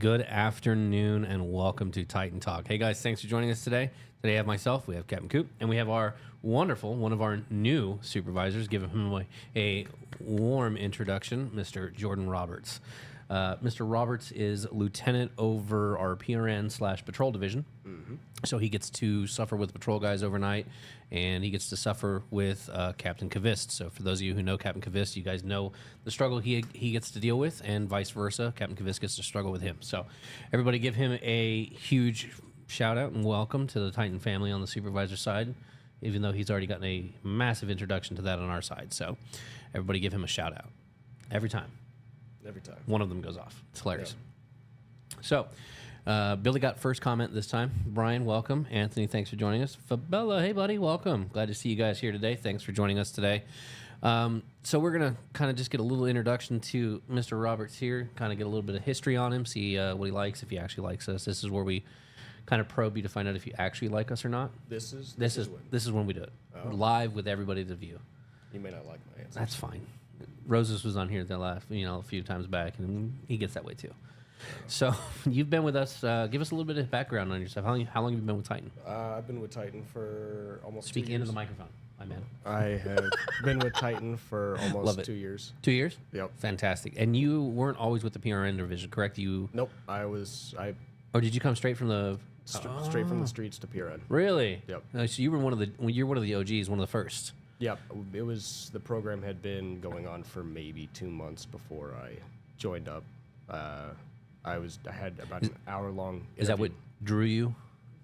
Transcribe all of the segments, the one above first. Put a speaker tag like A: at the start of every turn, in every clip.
A: Good afternoon and welcome to Titan Talk. Hey guys, thanks for joining us today. Today I have myself, we have Captain Coop, and we have our wonderful, one of our new supervisors. Give him a warm introduction, Mr. Jordan Roberts. Mr. Roberts is lieutenant over our PRN/patrol division. So he gets to suffer with patrol guys overnight, and he gets to suffer with Captain Kavist. So for those of you who know Captain Kavist, you guys know the struggle he gets to deal with, and vice versa. Captain Kavist gets to struggle with him. So everybody give him a huge shout out and welcome to the Titan family on the supervisor side, even though he's already gotten a massive introduction to that on our side. So everybody give him a shout out every time.
B: Every time.
A: One of them goes off. It's hilarious. Yep. So, Billy got first comment this time. Brian, welcome. Anthony, thanks for joining us. Fabella, hey, buddy, welcome. Glad to see you guys here today. Thanks for joining us today. So we're going to kind of just get a little introduction to Mr. Roberts here, kind of get a little bit of history on him, see what he likes, if he actually likes us. This is where we kind of probe you to find out if you actually like us or not.
B: This is
A: when we do it. Live with everybody to view.
B: You may not like my answer.
A: That's fine. Roses was on here a few times back, and he gets that way too. So you've been with us. Give us a little bit of background on yourself. How long have you been with Titan?
B: I've been with Titan for almost 2 years.
A: Speak into the microphone, my man.
B: I have been with Titan for almost 2 years.
A: 2 years?
B: Yep.
A: Fantastic. And you weren't always with the PRN division, correct?
B: Nope.
A: Or did you come straight from the
B: straight from the streets to PRN?
A: Really?
B: Yep.
A: So you were one of the OGs, one of the first.
B: Yep. The program had been going on for maybe 2 months before I joined up. I had about an hour-long interview.
A: Is that what drew you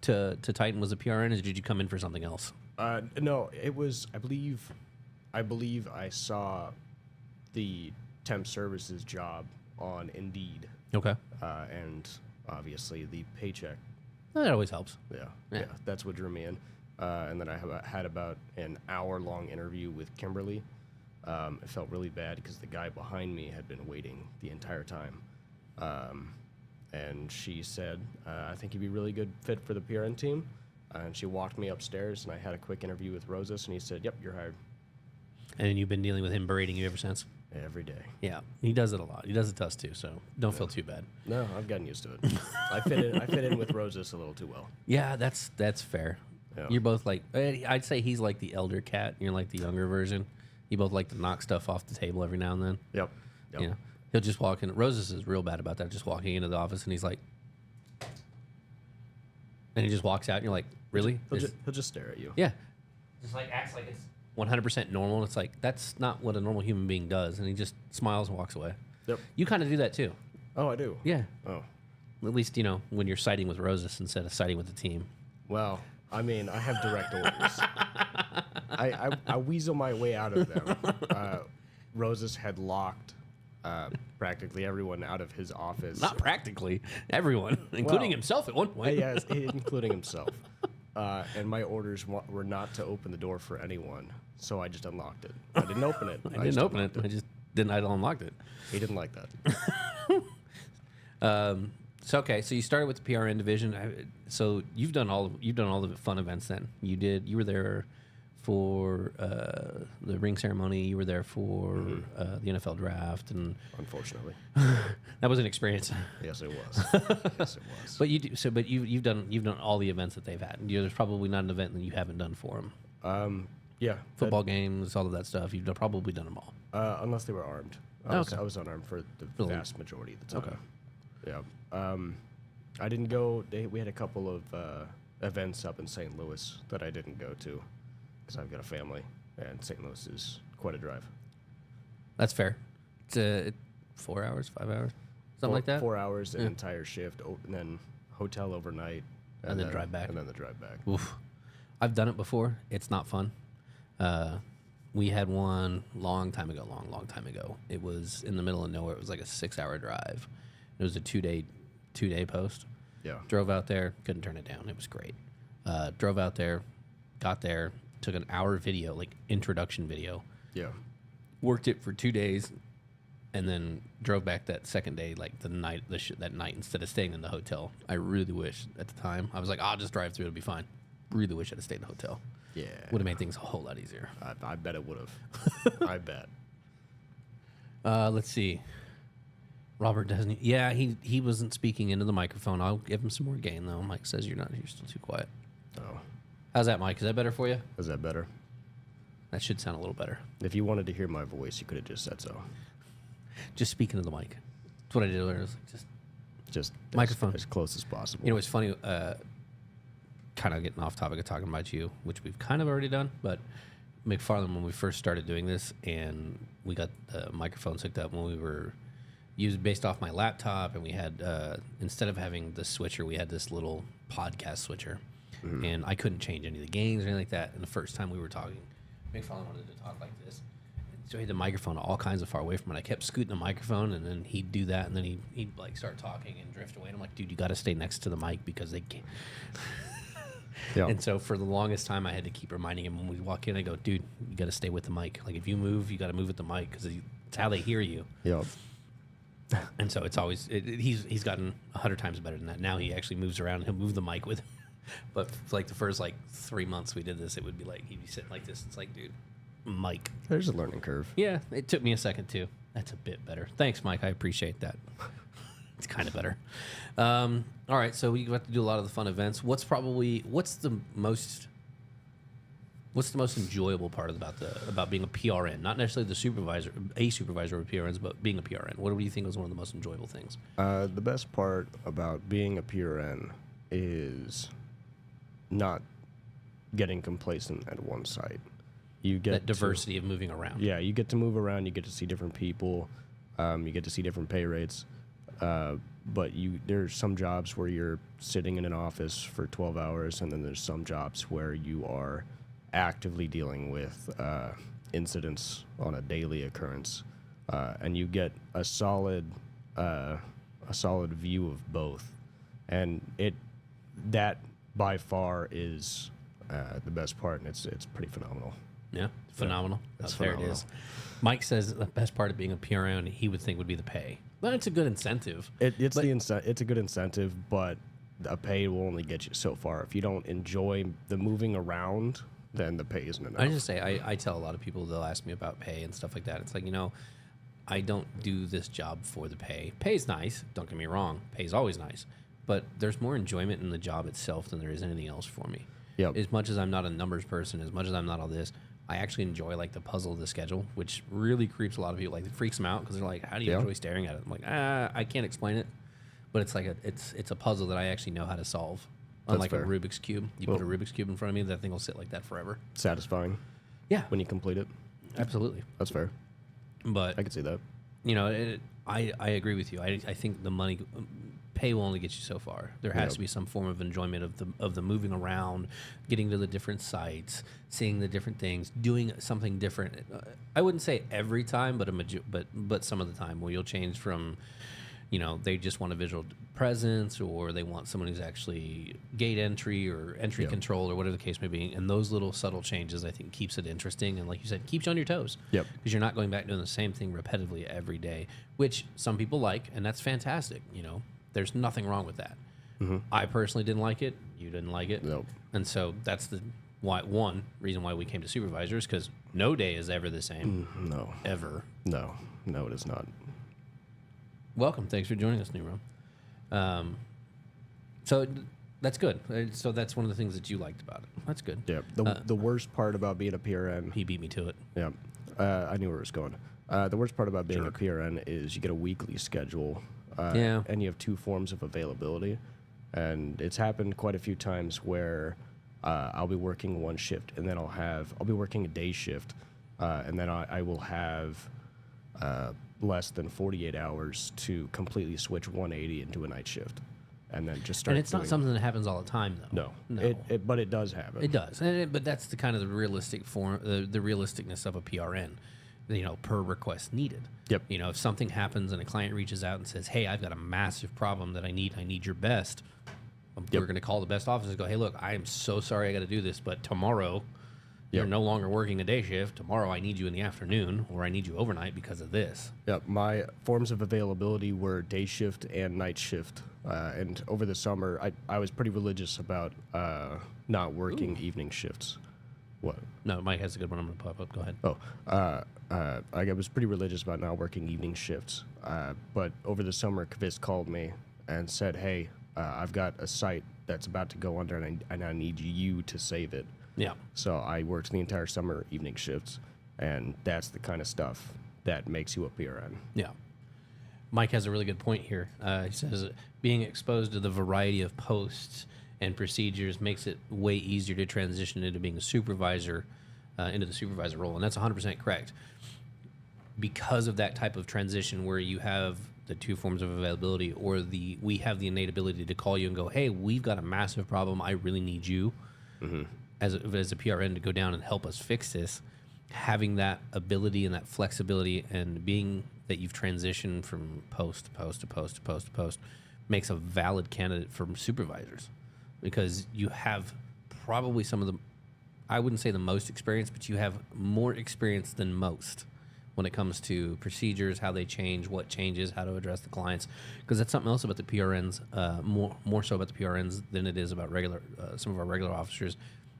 A: to Titan, was the PRN, or did you come in for something else?
B: No, it was, I believe I saw the temp services job on Indeed.
A: Okay.
B: And obviously the paycheck.
A: That always helps.
B: Yeah, that's what drew me in. And then I had about an hour-long interview with Kimberly. It felt really bad because the guy behind me had been waiting the entire time. And she said, I think you'd be a really good fit for the PRN team. And she walked me upstairs, and I had a quick interview with Rosas, and he said, yep, you're hired.
A: And you've been dealing with him berating you ever since?
B: Every day.
A: Yeah, he does it a lot. He does it to us too, so don't feel too bad.
B: No, I've gotten used to it. I fit in with Rosas a little too well.
A: Yeah, that's fair. Yeah. You're both like, I'd say he's like the elder cat, and you're like the younger version. You both like to knock stuff off the table every now and then.
B: Yep.
A: You know, he'll just walk in. Roses is real bad about that. Just walking into the office, and he's like, and he just walks out, and you're like, really?
B: He'll just stare at you.
A: Yeah. Just like acts like it's 100% normal. And it's like, that's not what a normal human being does. And he just smiles and walks away.
B: Yep.
A: You kind of do that too.
B: Oh, I do?
A: Yeah.
B: Oh.
A: At least, when you're siding with Roses instead of siding with the team.
B: Well, I mean, I have direct orders. I weasel my way out of them. Roses had locked practically everyone out of his office.
A: Not practically. Everyone, including himself at one point.
B: Yes, including himself. And my orders were not to open the door for anyone, so I just unlocked it. I didn't open it.
A: I didn't open it. I unlocked it.
B: He didn't like that.
A: So okay, so you started with the PRN division. So you've done all the fun events. Then you were there for the ring ceremony. You were there for the NFL draft, and
B: unfortunately,
A: that was an experience.
B: Yes, it was.
A: But you've done all the events that they've had. There's probably not an event that you haven't done for them.
B: Yeah,
A: football games, all of that stuff. You've probably done them all,
B: unless they were armed. I was unarmed for the vast majority of the time.
A: Okay.
B: Yeah. I didn't go. We had a couple of events up in St. Louis that I didn't go to because I've got a family, and St. Louis is quite a drive.
A: That's fair. It's 4 hours, 5 hours, something like that.
B: 4 hours, an entire shift, and then hotel overnight,
A: and then drive back.
B: And then the drive back.
A: Oof. I've done it before. It's not fun. We had one long time ago. It was in the middle of nowhere. It was like a 6-hour drive. It was a two-day post.
B: Yeah.
A: Drove out there, couldn't turn it down. It was great. Drove out there, got there, took an hour video, like introduction video.
B: Yeah.
A: Worked it for 2 days, and then drove back that second day, like that night instead of staying in the hotel. I really wish at the time I was like, I'll just drive through, it'll be fine. Really wish I'd have stayed in the hotel.
B: Yeah.
A: Would have made things a whole lot easier.
B: I bet it would have. I bet.
A: Let's see. Robert doesn't. Yeah, he wasn't speaking into the microphone. I'll give him some more gain though. Mike says you're still too quiet.
B: Oh,
A: How's that, Mike? Is that better for you?
B: is that better?
A: That should sound a little better.
B: If you wanted to hear my voice, you could have just said so.
A: Just speaking to the mic. That's what I did earlier. I was like,
B: Just
A: Microphone.
B: as close as possible.
A: You know, it's funny. Kind of getting off topic of talking about you, which we've kind of already done, but McFarland, when we first started doing this, and we got the microphones hooked up when we were used based off my laptop, and we had instead of having the switcher, we had this little podcast switcher, and I couldn't change any of the gains or anything like that. And the first time we were talking, McFarland wanted to talk like this, and so he had the microphone all kinds of far away from it. I kept scooting the microphone, and then he'd do that, and then he'd like start talking and drift away. And I'm like, dude, you got to stay next to the mic because they can't.
B: Yeah.
A: And so for the longest time, I had to keep reminding him when we walk in. I go, dude, you got to stay with the mic. Like if you move, you got to move with the mic because it's how they hear you.
B: Yep.
A: And so it's always he's gotten 100 times better than that. Now he actually moves around and he'll move the mic with him. But for like the first 3 months we did this, it would be like he'd be sitting like this. It's like, dude, mic.
B: There's a learning curve.
A: Yeah, it took me a second too. That's a bit better. Thanks, Mike. I appreciate that. It's kind of better. All right, so we got to do a lot of the fun events. What's the most enjoyable part about being a PRN? Not necessarily a supervisor of PRNs, but being a PRN. What do you think was one of the most enjoyable things?
B: The best part about being a PRN is not getting complacent at one site. You get
A: That diversity of moving around.
B: Yeah, you get to move around. You get to see different people. You get to see different pay rates. But there's some jobs where you're sitting in an office for 12 hours, and then there's some jobs where you are actively dealing with incidents on a daily occurrence, and you get a solid view of both, and that by far is the best part, and it's pretty phenomenal.
A: Yeah, phenomenal.
B: That's
A: There it
B: phenomenal.
A: is. Mike says the best part of being a PRN he would think would be the pay. Well, it's a good incentive.
B: It's a good incentive, but a pay will only get you so far. If you don't enjoy the moving around, then the pay isn't enough.
A: I just say I tell a lot of people, they'll ask me about pay and stuff like that. It's like, I don't do this job for the pay. Pay's nice. Don't get me wrong. Pay's always nice, but there's more enjoyment in the job itself than there is anything else for me.
B: Yep.
A: As much as I'm not a numbers person, as much as I'm not all this, I actually enjoy like the puzzle of the schedule, which really creeps a lot of people. Like it freaks them out because they're like, "How do you enjoy staring at it?" I'm like, I can't explain it, but it's like it's a puzzle that I actually know how to solve. Unlike a Rubik's cube, put a Rubik's cube in front of me, that thing will sit like that forever.
B: Satisfying.
A: Yeah,
B: When you complete it.
A: absolutely.
B: That's fair.
A: But
B: I can see that.
A: I agree with you. I think the money pay will only get you so far. There has to be some form of enjoyment of the moving around, getting to the different sites, seeing the different things, doing something different. I wouldn't say every time, but some of the time where you'll change from, they just want a visual presence, or they want someone who's actually gate entry or entry control or whatever the case may be. And those little subtle changes, I think, keeps it interesting. And like you said, keeps you on your toes.
B: Yep.
A: Because you're not going back doing the same thing repetitively every day, which some people like, and that's fantastic. There's nothing wrong with that.
B: Mm-hmm.
A: I personally didn't like it. You didn't like it.
B: Nope.
A: And so that's one reason why we came to supervisors, because no day is ever the same.
B: No.
A: Ever.
B: No, it is not.
A: Welcome. Thanks for joining us, Nero. So that's good. So that's one of the things that you liked about it. That's good.
B: Yeah. The worst part about being a PRN.
A: He beat me to it.
B: Yeah. I knew where it was going. The worst part about being a PRN is you get a weekly schedule. And you have two forms of availability. And it's happened quite a few times where I'll be working one shift, and then I'll be working a day shift, and then I will have less than 48 hours to completely switch 180 into a night shift, and then just start.
A: And it's not something that happens all the time, though.
B: No. But it does happen.
A: It does, but that's the kind of the realistic form, the realisticness of a PRN, per request needed.
B: Yep.
A: If something happens and a client reaches out and says, "Hey, I've got a massive problem that I need your best," we're going to call the best office and go, "Hey, look, I am so sorry I got to do this, but tomorrow you're no longer working a day shift. Tomorrow I need you in the afternoon, or I need you overnight because of this."
B: Yep. My forms of availability were day shift and night shift. And over the summer, I was pretty religious about not working evening shifts. What?
A: No, Mike has a good one. I'm going to pop up. Go ahead.
B: Oh, I was pretty religious about not working evening shifts. But over the summer, Kvis called me and said, "Hey, I've got a site that's about to go under, and I need you to save it."
A: Yeah.
B: So I worked the entire summer evening shifts, and that's the kind of stuff that makes you a PRN.
A: Yeah. Mike has a really good point here. He says being exposed to the variety of posts and procedures makes it way easier to transition into being a supervisor, into the supervisor role. And that's 100% correct. Because of that type of transition where you have the two forms of availability, or we have the innate ability to call you and go, hey, we've got a massive problem. I really need you as a PRN to go down and help us fix this. Having that ability and that flexibility, and being that you've transitioned from post to post to post to post to post, makes a valid candidate for supervisors, because you have probably some of the, I wouldn't say the most experience, but you have more experience than most when it comes to procedures, how they change, what changes, how to address the clients. Because that's something else about the PRNs, more so about the PRNs than it is about some of our regular officers.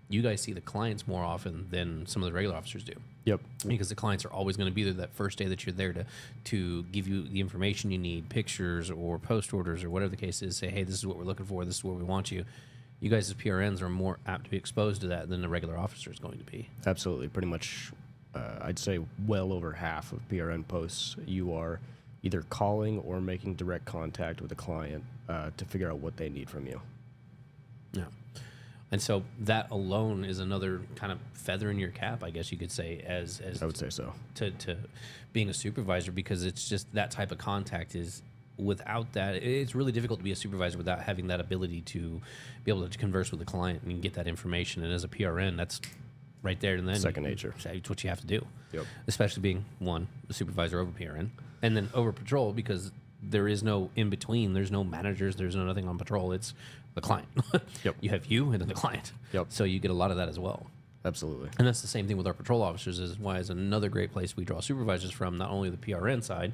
A: You guys see the clients more often than some of the regular officers do.
B: Yep.
A: Because the clients are always going to be there that first day that you're there to give you the information you need, pictures or post orders or whatever the case is. Say, hey, this is what we're looking for. This is where we want you. You guys as PRNs are more apt to be exposed to that than the regular officer is going to be.
B: Absolutely. Pretty much, I'd say well over half of PRN posts, you are either calling or making direct contact with a client to figure out what they need from you.
A: Yeah. And so that alone is another kind of feather in your cap, I guess you could say, as
B: I would say so.
A: To being a supervisor, because it's just that type of contact is, without that, it's really difficult to be a supervisor without having that ability to be able to converse with the client and get that information. And as a PRN, that's right there and then.
B: Second nature.
A: It's what you have to do.
B: Yep. Especially
A: being the supervisor over PRN, and then over patrol, because there is no in between. There's no managers. There's no nothing on patrol. It's the client.
B: Yep.
A: You have you and then the client.
B: Yep.
A: So you get a lot of that as well.
B: Absolutely.
A: And that's the same thing with our patrol officers, is why is another great place we draw supervisors from, not only the PRN side,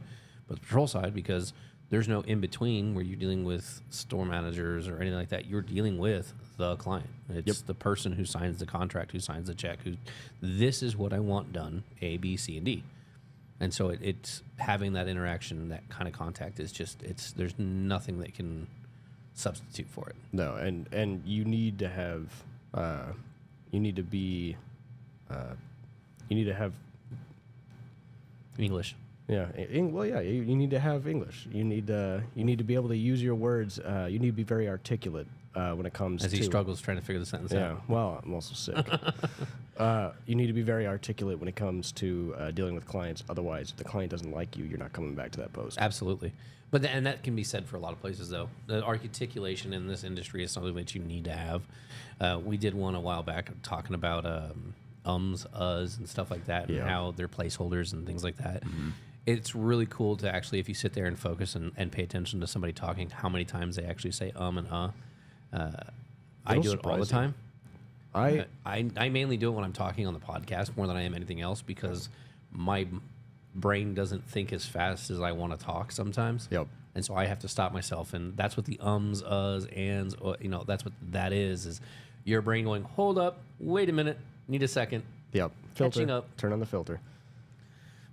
A: but the patrol side, because there's no in between where you're dealing with store managers or anything like that. You're dealing with the client. It's the person who signs the contract, who signs the check, this is what I want done, A, B, C, and D. And so it's having that interaction, that kind of contact is just, there's nothing that can substitute for it.
B: No, and you need to have, you need to have
A: English.
B: Yeah, you need to have English. You need to be able to use your words. You need to be very articulate when it comes
A: as
B: to...
A: he struggles trying to figure the sentence out.
B: Yeah, well, I'm also sick. You need to be very articulate when it comes to dealing with clients. Otherwise, if the client doesn't like you, you're not coming back to that post.
A: Absolutely. But and that can be said for a lot of places, though. The articulation in this industry is something that you need to have. We did one a while back talking about ums, uhs, and stuff like that, and how they're placeholders and things like that. Mm-hmm. It's really cool to actually, if you sit there and focus and pay attention to somebody talking, how many times they actually say and I do it all the time. I mainly do it when I'm talking on the podcast more than I am anything else, because my brain doesn't think as fast as I want to talk sometimes.
B: Yep.
A: And so I have to stop myself, and that's what the ums, uhs, ands, that's what that is your brain going, hold up, wait a minute, need a second.
B: Yep.
A: Catching up.
B: Turn on the filter.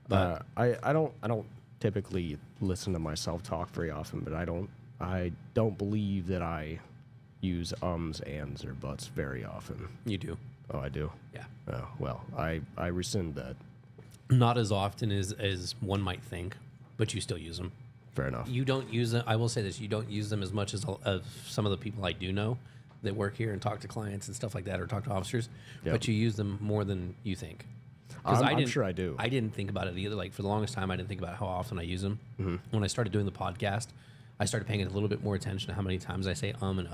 B: But I don't typically listen to myself talk very often, but I don't believe that I use ums, ands, or buts very often.
A: You do.
B: Oh, I do?
A: Yeah.
B: Oh, well, I rescind that.
A: Not as often as one might think, but you still use them.
B: Fair enough.
A: You don't use them. I will say this: you don't use them as much as some of the people I do know that work here and talk to clients and stuff like that, or talk to officers. Yep. But you use them more than you think.
B: I'm sure I do.
A: I didn't think about it either. Like, for the longest time, I didn't think about how often I use them. Mm-hmm. When I started doing the podcast, I started paying a little bit more attention to how many times I say and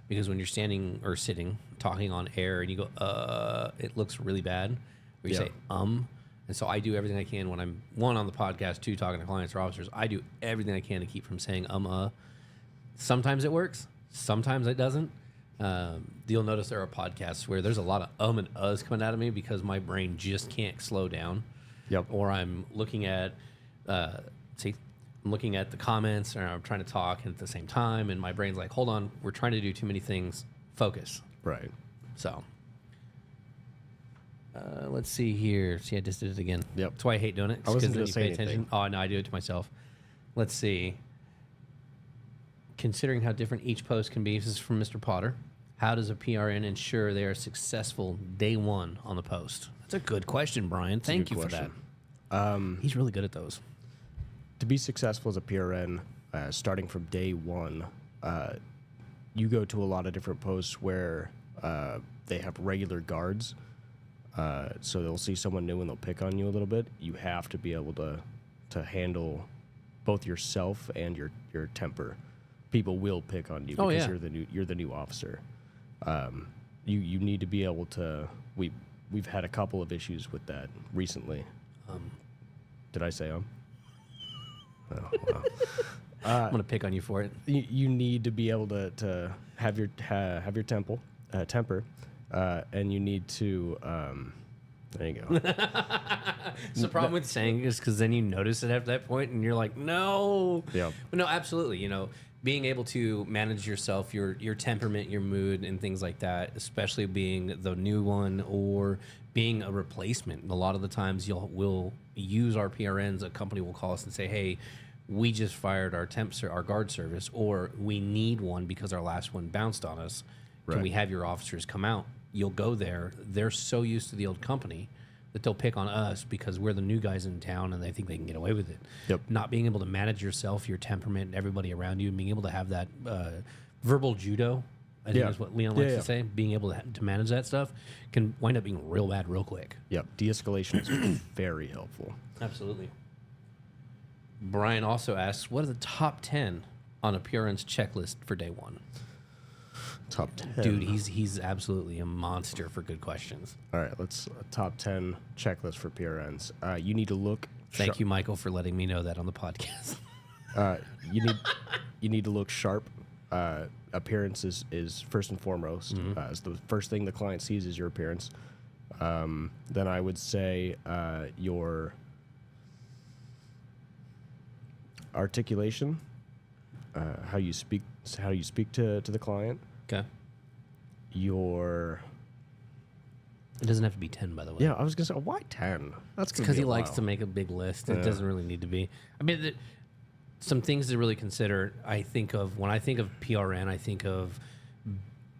A: because when you're standing or sitting talking on air and you go it looks really bad. Or you say and so I do everything I can when I'm on the podcast, two, talking to clients or officers. I do everything I can to keep from saying Sometimes it works, sometimes it doesn't. You'll notice there are podcasts where there's a lot of and uhs coming out of me because my brain just can't slow down.
B: Yep.
A: Or I'm looking at, I'm looking at the comments, or I'm trying to talk at the same time, and my brain's like, hold on, we're trying to do too many things. Focus.
B: Right.
A: So. Let's see here. See, I just did it again.
B: Yep.
A: That's why I hate doing it.
B: I wasn't
A: then
B: gonna
A: you
B: say
A: pay
B: anything.
A: attention. Oh, no, I do it to myself. Let's see. Considering how different each post can be, this is from Mr. Potter. How does a PRN ensure they are successful day one on the post? That's a good question, Brian. Thank you
B: good
A: for that.
B: question.
A: He's really good at those.
B: To be successful as a PRN, starting from day one, you go to a lot of different posts where they have regular guards. So they'll see someone new and they'll pick on you a little bit. You have to be able to handle both yourself and your temper. People will pick on you because you're the new officer. You need to be able to. We've had a couple of issues with that recently. Did I say Oh, wow.
A: I'm going to pick on you for it.
B: You need to be able to have your temper, and you need to. There you go.
A: So the problem with saying is because then you notice it at that point and you're like, no.
B: Yeah.
A: But no, absolutely. You know, being able to manage yourself, your temperament, your mood, and things like that, especially being the new one or being a replacement. A lot of the times we'll use our PRNs. A company will call us and say, hey, we just fired our guard service, or we need one because our last one bounced on us. Can
B: Right.
A: we have your officers come out? You'll go there. They're so used to the old company that they'll pick on us because we're the new guys in town and they think they can get away with it.
B: Yep.
A: Not being able to manage yourself, your temperament, and everybody around you, and being able to have that verbal judo, I think
B: Yeah.
A: is what Leon likes
B: Yeah.
A: to say, being able to manage that stuff can wind up being real bad real quick.
B: Yep. De-escalation is very helpful.
A: Absolutely. Brian also asks, what are the top 10 on a PRN's checklist for day one?
B: Top 10.
A: Dude, he's absolutely a monster for good questions.
B: All right, let's top 10 checklist for PRNs. You need to look.
A: Thank you, Michael, for letting me know that on the podcast.
B: You need to look sharp. Appearance is first and foremost. It's the first thing the client sees is your appearance. Then I would say your articulation, how you speak to the client.
A: Okay.
B: Your
A: It doesn't have to be 10, by the way.
B: yeah, I was gonna say why 10? That's
A: Because he likes to make a big list. It doesn't really need to be. I mean, some things to really consider. When I think of PRN, I think of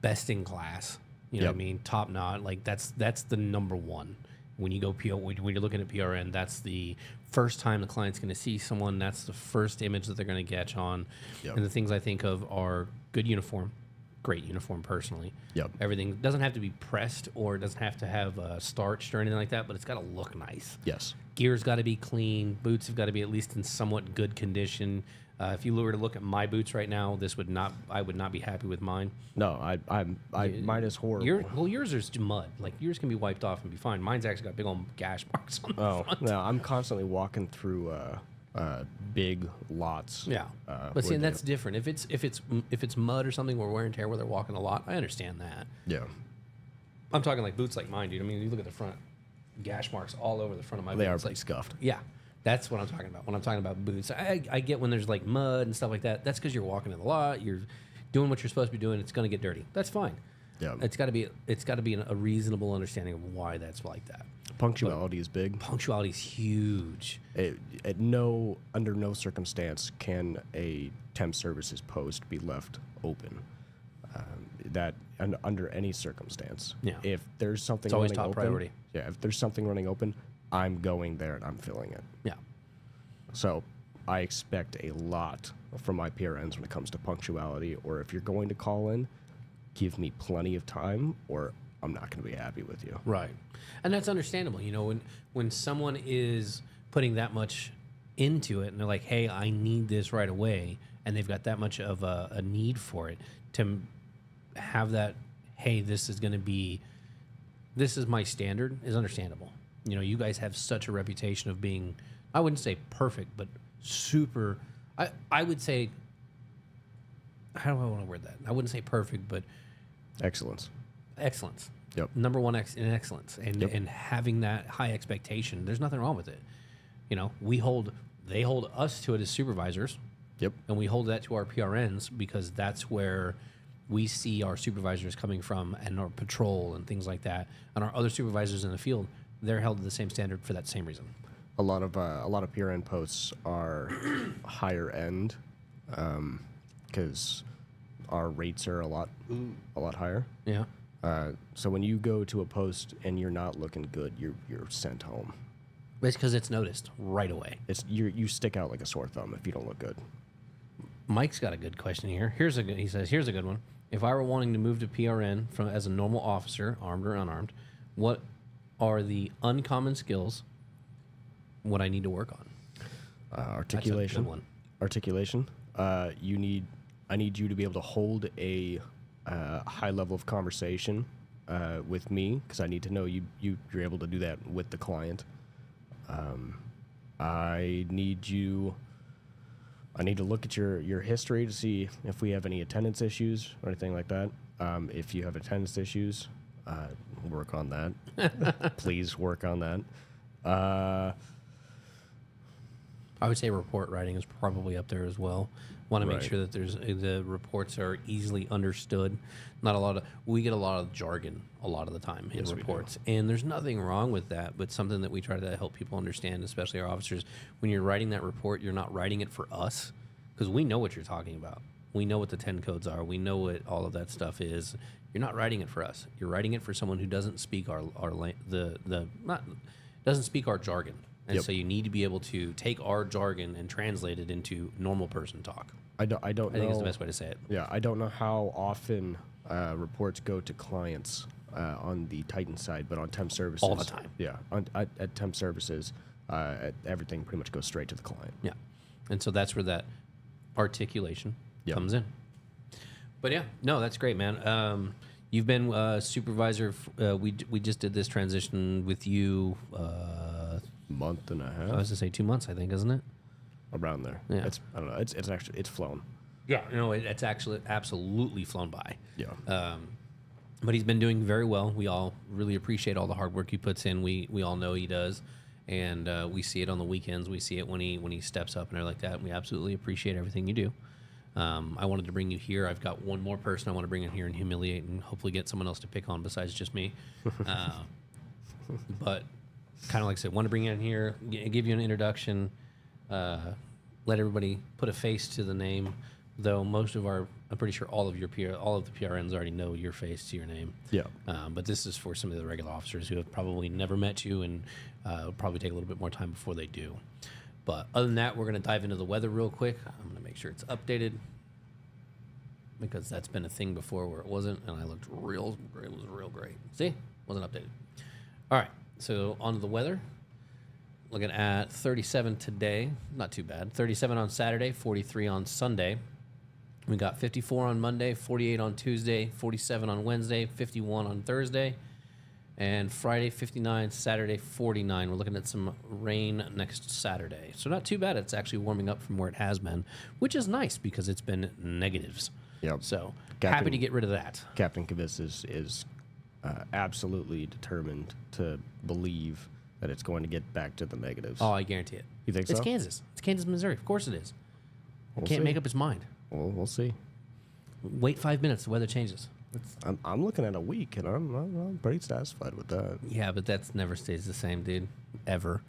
A: best in class. You know what I
B: Yep.
A: mean? Top notch. Like that's the number one. When you go when you're looking at PRN, that's the first time the client's going to see someone. That's the first image that they're going to catch on.
B: Yep.
A: And the things I think of are good uniform, great uniform personally.
B: Yep.
A: Everything doesn't have to be pressed or it doesn't have to have starched or anything like that, but it's got to look nice.
B: Yes.
A: Gear's got to be clean. Boots have got to be at least in somewhat good condition. If you were to look at my boots right now, I would not be happy with mine.
B: No, mine is horrible.
A: Yours are just mud. Like yours can be wiped off and be fine. Mine's actually got big old gash marks on the front.
B: No, I'm constantly walking through big lots.
A: Yeah, but see, and that's different. If it's mud or something where wear and tear where they're walking a lot, I understand that.
B: Yeah.
A: I'm talking like boots like mine, dude. I mean, you look at the front, gash marks all over the front of my boots.
B: They are
A: Like,
B: pretty scuffed.
A: yeah, that's what I'm talking about. When I'm talking about boots, I get when there's like mud and stuff like that. That's because you're walking in the lot. You're doing what you're supposed to be doing. It's going to get dirty. That's fine.
B: Yeah.
A: It's got to be a reasonable understanding of why that's like that.
B: Punctuality is big.
A: Punctuality is huge.
B: Under no circumstance can a temp services post be left open. Under any circumstance.
A: Yeah.
B: If there's something
A: It's always
B: running
A: top
B: open,
A: priority.
B: Yeah. If there's something running open, I'm going there and I'm filling it.
A: Yeah.
B: So I expect a lot from my PRNs when it comes to punctuality. Or if you're going to call in, give me plenty of time, or I'm not going to be happy with you.
A: Right. And that's understandable. You know, when someone is putting that much into it and they're like, hey, I need this right away, and they've got that much of a need for it, to have that, hey, this is my standard, is understandable. You know, you guys have such a reputation of being, I wouldn't say perfect, but super, I would say, how do I want to word that? I wouldn't say perfect, but
B: Excellence.
A: excellence.
B: Yep.
A: Number one in excellence, and
B: Yep.
A: and having that high expectation. There's nothing wrong with it. You know, they hold us to it as supervisors,
B: Yep.
A: and we hold that to our PRNs because that's where we see our supervisors coming from and our patrol and things like that, and our other supervisors in the field, they're held to the same standard for that same reason.
B: A lot of PRN posts are higher end because our rates are a lot higher.
A: Yeah.
B: So when you go to a post and you're not looking good, you're sent home.
A: It's because it's noticed right away.
B: You stick out like a sore thumb if you don't look good.
A: Mike's got a good question here. He says, here's a good one. If I were wanting to move to PRN as a normal officer, armed or unarmed, what are the uncommon skills what I need to work on?
B: Articulation.
A: That's a good one.
B: Articulation. I need you to be able to hold a high level of conversation with me because I need to know you're able to do that with the client. I need to look at your history to see if we have any attendance issues or anything like that. If you have attendance issues, work on that. Please work on that.
A: I would say report writing is probably up there as well. Want to make sure that the reports are easily understood. We get a lot of jargon a lot of the time in reports, and there's nothing wrong with that. But something that we try to help people understand, especially our officers, when you're writing that report, you're not writing it for us because we know what you're talking about. We know what the 10 codes are. We know what all of that stuff is. You're not writing it for us. You're writing it for someone who doesn't speak doesn't speak our jargon. And so you need to be able to take our jargon and translate it into normal person talk.
B: I think
A: it's the best way to say it.
B: Yeah, I don't know how often reports go to clients on the Titan side, but on temp services
A: all the time.
B: Yeah, at temp services, everything pretty much goes straight to the client.
A: Yeah, and so that's where that articulation comes in. But yeah, no, that's great, man. You've been supervisor. We just did this transition with you.
B: Month and a half.
A: I was to say 2 months, I think, isn't it?
B: Around there.
A: Yeah.
B: I don't know. It's flown.
A: Yeah. No, it's actually absolutely flown by.
B: Yeah.
A: But he's been doing very well. We all really appreciate all the hard work he puts in. We all know he does, and we see it on the weekends. We see it when he steps up and everything like that. And we absolutely appreciate everything you do. I wanted to bring you here. I've got one more person I want to bring in here and humiliate and hopefully get someone else to pick on besides just me. But kind of like I said, want to bring you in here, give you an introduction, let everybody put a face to the name. Though I'm pretty sure all of the PRNs already know your face to your name.
B: Yeah.
A: But this is for some of the regular officers who have probably never met you and it'll probably take a little bit more time before they do. But other than that, we're going to dive into the weather real quick. I'm going to make sure it's updated because that's been a thing before where it wasn't, and it was real great. See? Wasn't updated. All right, so on to the weather. Looking at 37 today. Not too bad. 37 on Saturday, 43 on Sunday. We got 54 on Monday, 48 on Tuesday, 47 on Wednesday, 51 on Thursday, and Friday 59, Saturday 49. We're looking at some rain next Saturday. So not too bad. It's actually warming up from where it has been, which is nice because it's been negatives.
B: Yep.
A: So happy to get rid of that.
B: Captain Kavis is absolutely determined to believe that it's going to get back to the negatives.
A: Oh, I guarantee it.
B: You think
A: It's
B: so?
A: Kansas. It's Kansas, Missouri. Of course it is.
B: We'll
A: Can't
B: see.
A: make up his mind.
B: Well, we'll see.
A: Wait 5 minutes. The weather changes.
B: I'm looking at a week, and I'm pretty satisfied with that.
A: Yeah, but that never stays the same, dude. Ever.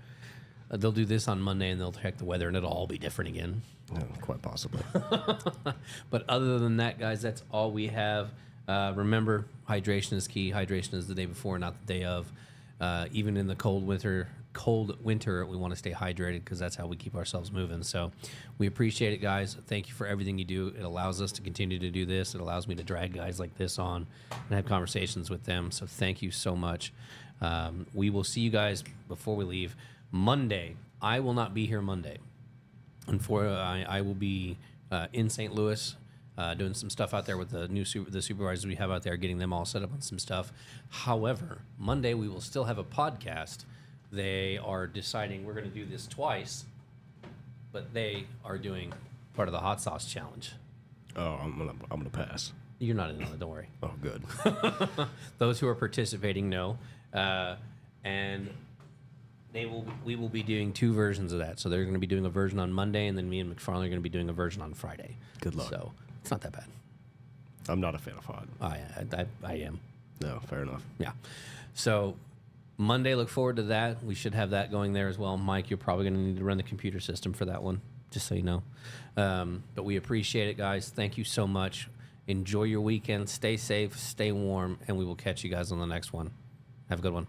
A: They'll do this on Monday, and they'll check the weather, and it'll all be different again.
B: Yeah, quite possibly.
A: But other than that, guys, that's all we have. Remember, hydration is key. Hydration is the day before, not the day of. Even in the cold winter, we want to stay hydrated because that's how we keep ourselves moving. So we appreciate it, guys. Thank you for everything you do. It allows us to continue to do this. It allows me to drag guys like this on and have conversations with them. So thank you so much. We will see you guys before we leave Monday. I will not be here Monday. I will be in St. Louis doing some stuff out there with the supervisors we have out there, getting them all set up on some stuff. However, Monday we will still have a podcast. They are deciding we're going to do this twice, but they are doing part of the hot sauce challenge.
B: Oh, I'm gonna pass.
A: You're not in on it, don't worry.
B: Oh, good.
A: Those who are participating know, and we will be doing two versions of that. So they're going to be doing a version on Monday, and then me and McFarland are going to be doing a version on Friday.
B: Good luck.
A: So it's not that bad.
B: I'm not a fan of FOD.
A: I am.
B: No, fair enough.
A: Yeah. So Monday, look forward to that. We should have that going there as well. Mike, you're probably going to need to run the computer system for that one, just so you know. But we appreciate it, guys. Thank you so much. Enjoy your weekend. Stay safe, stay warm, and we will catch you guys on the next one. Have a good one.